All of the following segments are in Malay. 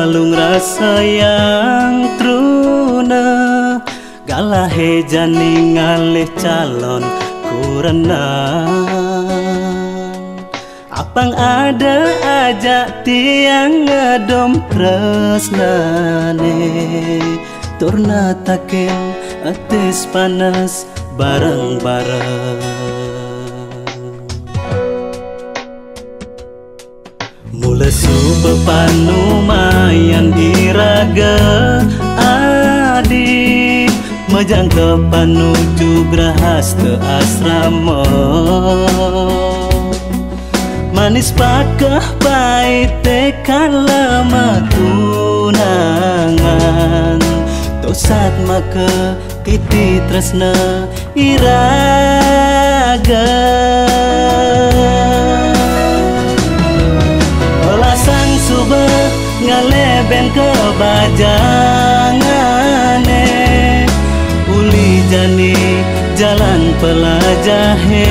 kalung rasa yang truna, galahe jani ngalih calon kurana. Apang ada aja tiang ngedom tresnane, turna takin atis panas bareng-bareng. Mula subuh panumayan iraga adi, majangka panuju grahasta asrama. Manis pakah paite kalama tunangan, tosat maka kiti tresna iraga. Olasang subah ngaleben kebajangane, uli jani jalan pelajahe.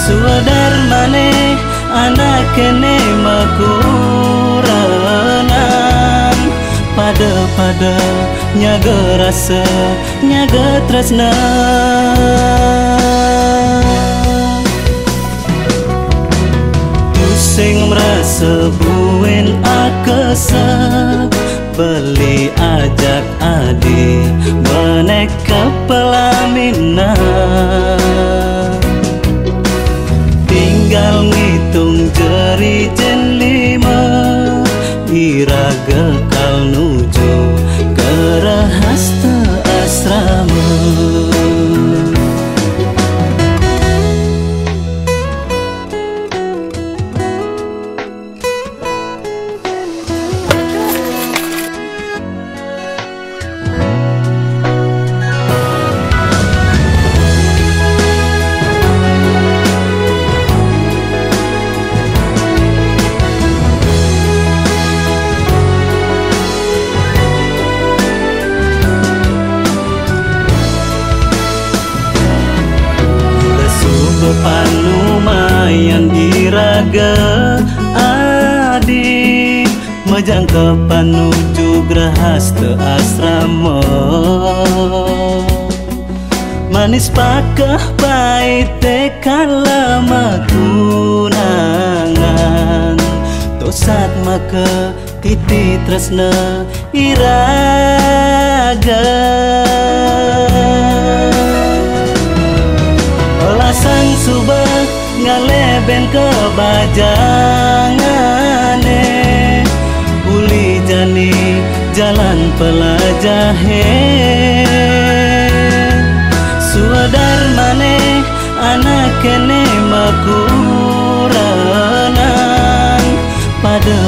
Suadar mane anak kene makuranan, pada nyaga rasa nyaga tresna. Pusing merasa buen akasa, beli ajak adi meneka pelaminan. Tinggal ngitung jari jen 5, iraga kal nuju ke rahasta asrama. Panumayan iraga adi, majangka panuju grahasta asrama. Manis pakah paite kalama tunangan, tosat maka kiti tresna iraga. Olasang subah ngaleben kebajangane, uli jani jalan pelajahe. Suadar mane anak kene makuranan, pada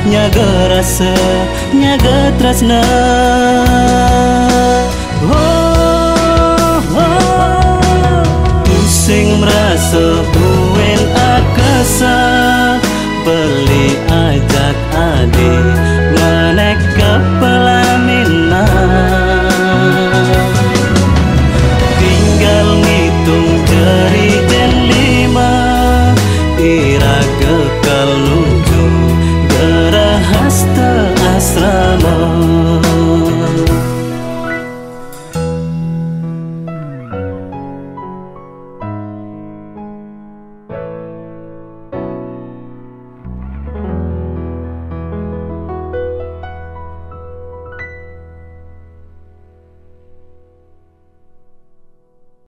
nyaga rasa nyaga tresna. Pusing merasa